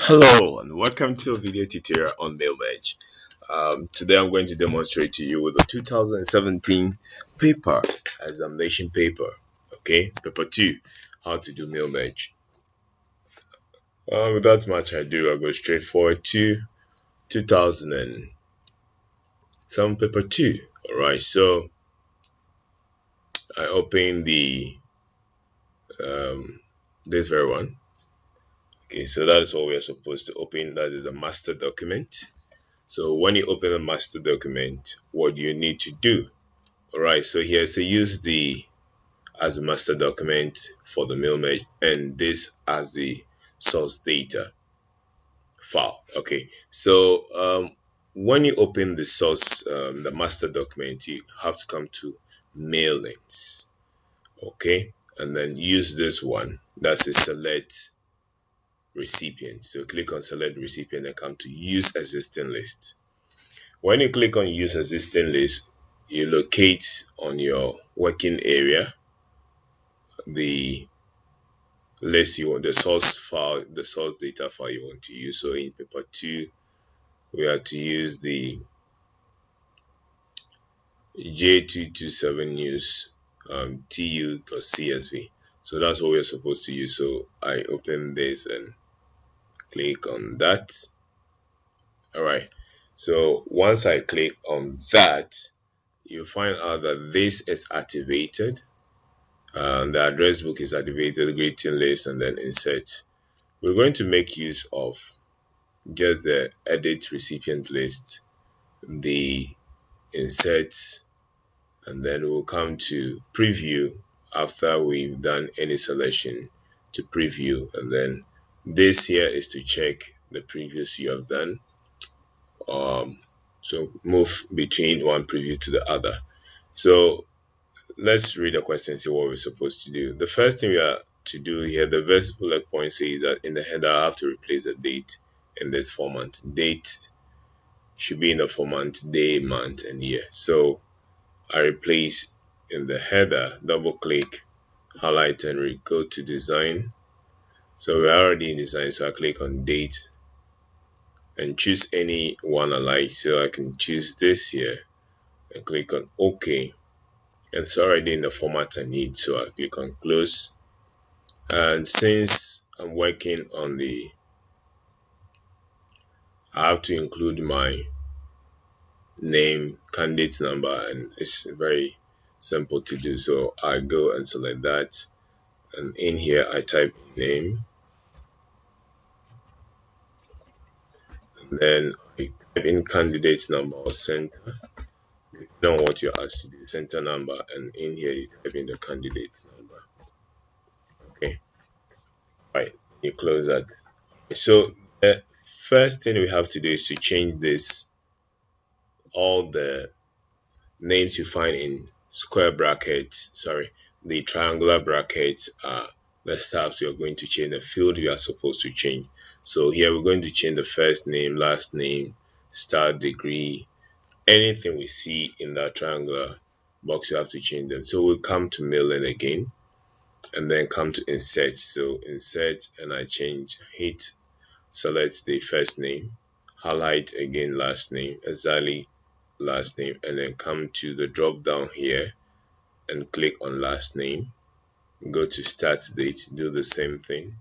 Hello and welcome to a video tutorial on MailMerge. Today I'm going to demonstrate to you with the 2017 paper examination paper. Okay, paper 2, how to do MailMerge. Without much ado, I'll go straight forward to 2007 paper 2. Alright, so I open the this very one. Okay, so that is what we are supposed to open. That is the master document. So when you open a master document, what you need to do? Alright, so here to use the as a master document for the MailMerge and this as the source data file. Okay, so when you open the source, the master document, you have to come to mailings. Okay, and then use this one. That's a select recipient. So click on select recipient and come to use existing list. When you click on use existing list, you locate on your working area the list you want, the source file, the source data file you want to use. So in paper 2, we have to use the J227 news tu.csv. So that's what we're supposed to use. So I open this and click on that. Alright, so once I click on that, you find out that this is activated. The address book is activated, greeting list, and then insert. We're going to make use of just the edit recipient list, the insert, and then we'll come to preview after we've done any selection to preview, and then this here is to check the previews you have done. So move between one preview to the other. So let's read the question and see what we're supposed to do. The first thing we are to do here, the first bullet point says that in the header I have to replace the date in this format. Date should be in the format day, month, and year. So I replace in the header, double click, highlight, and go to design. So we're already in design, so I click on date and choose any one I like. So I can choose this here and click on OK. And it's already in the format I need, so I click on close. And since I'm working on I have to include my name, candidate number, and it's very simple to do. So I go and select that, and in here I type name, and then I type in candidate number or center. Depending on what you're asked to do, center number, and in here you type in the candidate number. Okay, right, you close that. So the first thing we have to do is to change this, all the names you find in square brackets, sorry, the triangular brackets are the styles you're going to change, the field you are supposed to change. So here we're going to change the first name, last name, start, degree, anything we see in that triangular box, you have to change them. So we'll come to mailing again and then come to insert. So insert, and I change, hit, select the first name, highlight again last name, exactly last name, and then come to the drop down here and click on last name, go to start date, do the same thing,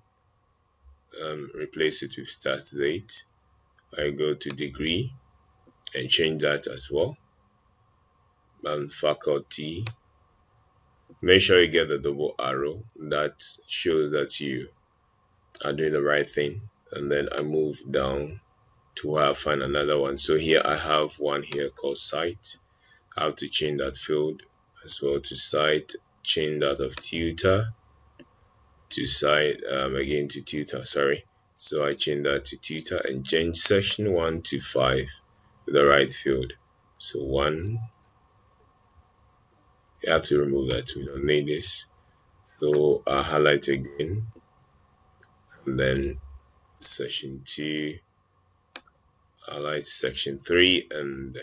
replace it with start date. I go to degree and change that as well, and faculty. Make sure you get the double arrow, that shows that you are doing the right thing. And then I move down to where I find another one. So here I have one here called site. I have to change that field as well to site, change that of tutor to site, again to tutor, sorry. So I change that to tutor and change section 1 to 5 with the right field. So 1, you have to remove that, we don't need this. So I highlight again, and then section 2, highlight section 3 and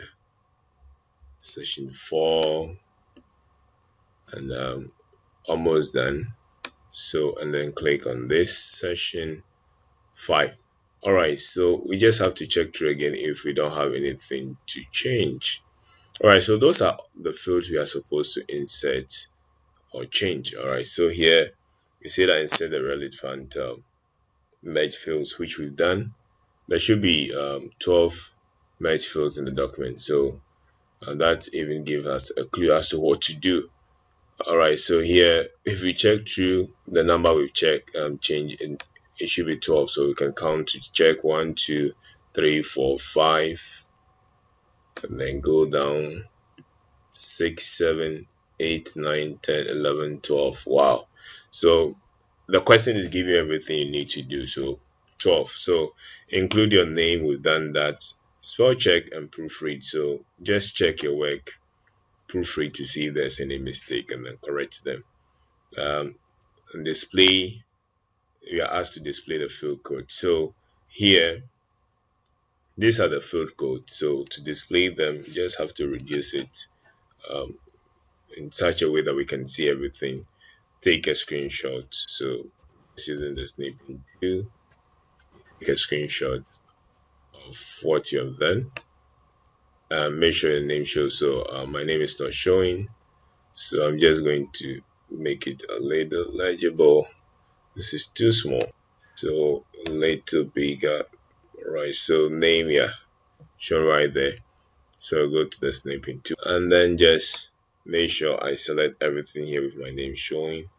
section 4, and almost done. So and then click on this section 5. Alright, so we just have to check through again if we don't have anything to change. Alright, so those are the fields we are supposed to insert or change. Alright, so here we say that insert the relevant merge fields, which we've done. There should be 12 merge fields in the document, so that even gives us a clue as to what to do. Alright, so here if we check through the number we've checked change, it should be 12, so we can count to check 1 2 3 4 5 and then go down 6 7 8 9 10 11 12. Wow, so the question is giving you everything you need to do. So 12, so include your name. We've done that. Spell check and proofread, so just check your work, proofread to see if there's any mistake and then correct them. And display, we are asked to display the field code. So here these are the field code, so to display them you just have to reduce it in such a way that we can see everything. Take a screenshot, so using the snipping tool, take a screenshot of what you have done. Make sure your name shows. So my name is not showing, so I'm just going to make it a little legible. This is too small, so a little bigger. Right, so name, yeah, shown right there. So I'll go to the snipping tool and then just make sure I select everything here with my name showing,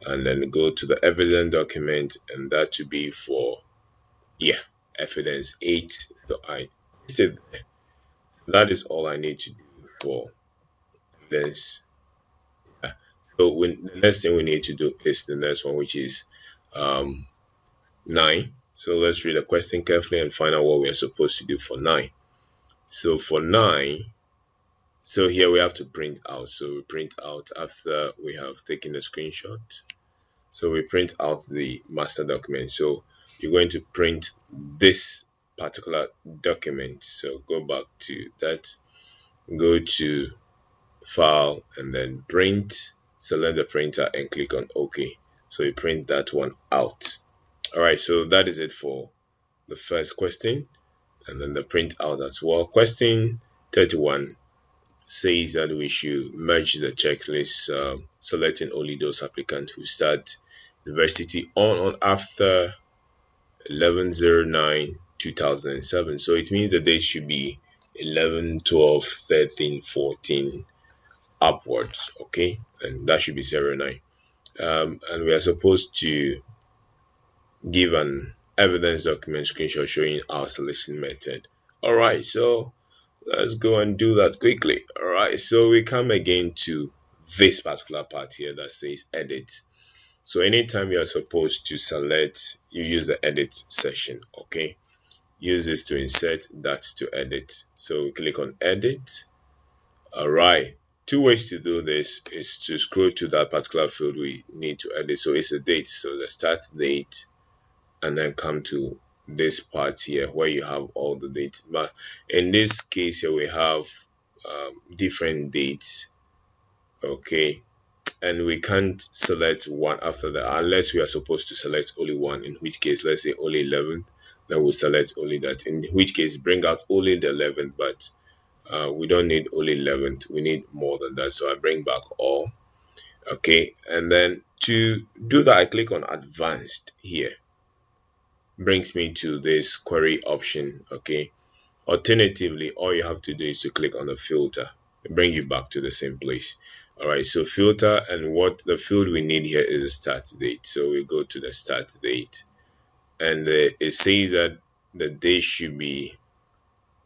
and then go to the evidence document, and that to be for evidence 8. So I said that is all I need to do for evidence. So the next thing we need to do is the next one, which is 9. So let's read the question carefully and find out what we are supposed to do for 9. So for 9, so here we have to print out. So we print out after we have taken the screenshot. So we print out the master document. So you're going to print this particular document. So go back to that, go to file and then print, select the printer and click on OK. So you print that one out. Alright, so that is it for the first question, and then the print out as well. Question 31 says that we should merge the checklist, selecting only those applicants who start university on or after 11/09/2007. So it means the date should be 11 12 13 14 upwards, okay, and that should be 09. And we are supposed to give an evidence document screenshot showing our selection method. Alright, so let's go and do that quickly. Alright, so we come again to this particular part here that says edit. So anytime you are supposed to select, you use the edit section, okay? Use this to insert, that to edit. So we click on edit. Alright, 2 ways to do this is to scroll to that particular field we need to edit. So it's a date, so the start date, and then come to this part here where you have all the dates. But in this case here we have different dates, okay, and we can't select one after that unless we are supposed to select only one, in which case let's say only 11, then we'll select only that, in which case bring out only the 11th, but we don't need only 11th, we need more than that, so I bring back all. Okay, and then to do that I click on advanced here, brings me to this query option. Okay, alternatively all you have to do is to click on the filter, it brings you back to the same place. Alright, so filter, and what the field we need here is the start date, so we go to the start date, and it says that the date should be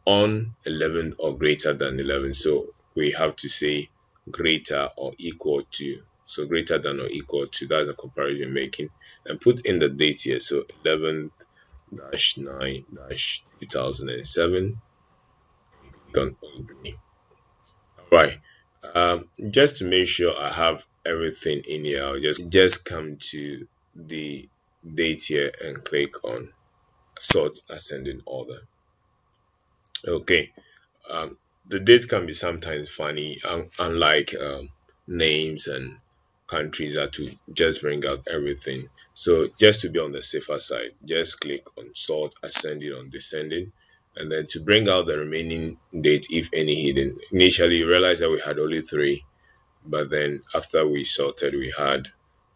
on 11 or greater than 11, so we have to say greater or equal to. So greater than or equal to, that's a comparison making, and put in the date here, so 11/9/2007. Right, just to make sure I have everything in here, I'll just come to the date here and click on sort ascending order. Okay, the date can be sometimes funny, unlike names and countries are to just bring out everything. So just to be on the safer side, just click on sort ascending on descending, and then to bring out the remaining date, if any, hidden. Initially you realize that we had only 3, but then after we sorted we had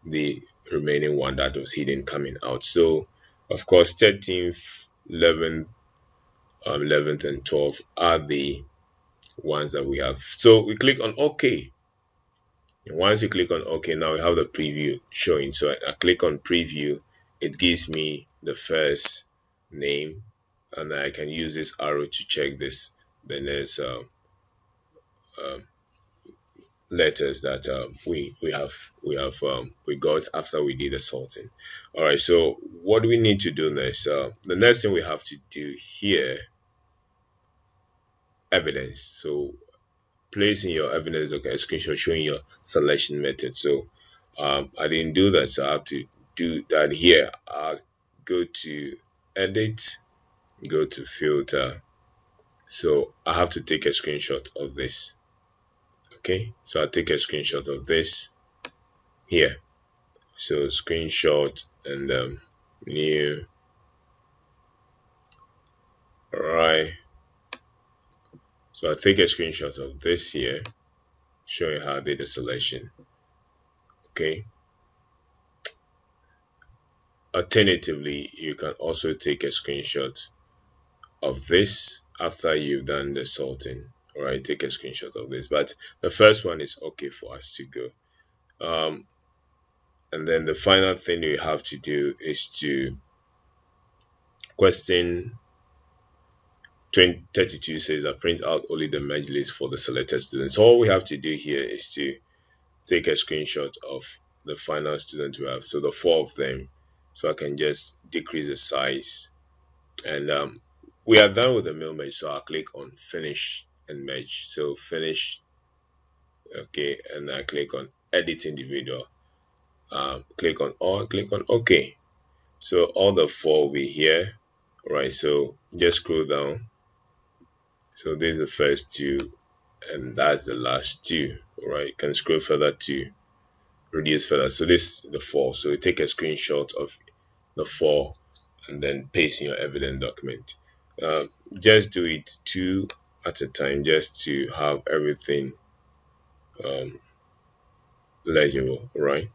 the remaining one that was hidden coming out. So of course 13th, 11th, 11th and 12th are the ones that we have. So we click on OK. And once you click on OK, now we have the preview showing. So I click on preview, it gives me the first name, and I can use this arrow to check this. Then there's letters that we got after we did the sorting. All right, so what do we need to do next? The next thing we have to do here, evidence. So placing your evidence, okay, a screenshot showing your selection method. So I didn't do that, so I have to do that here. I'll go to edit, go to filter. So I have to take a screenshot of this. Okay, so I'll take a screenshot of this here. So screenshot and new. All right, so I'll take a screenshot of this here, showing how I did the selection. Okay, alternatively you can also take a screenshot of this after you've done the sorting. All right, take a screenshot of this, but the first one is okay for us to go. And then the final thing you have to do is to question 32 says that print out only the merge list for the selected students. So all we have to do here is to take a screenshot of the final student we have, so the 4 of them. So I can just decrease the size, and we are done with the mail merge. So I'll click on finish and merge. So finish, okay, and I click on edit individual. Click on all, click on OK. So all the 4 will be here. Right, so just scroll down. So this is the first 2, and that's the last 2. Right, you can scroll further to reduce further. So this is the 4. So you take a screenshot of the 4 and then paste in your evidence document. Just do it 2 at a time, just to have everything legible, right?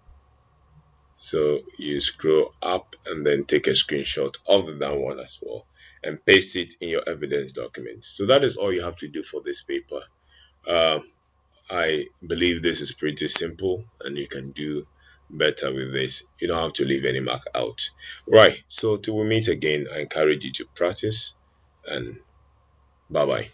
So you scroll up and then take a screenshot of the down one as well and paste it in your evidence document. So that is all you have to do for this paper. I believe this is pretty simple and you can do better with this. You don't have to leave any mark out. Right, so till we meet again, I encourage you to practice, and bye bye.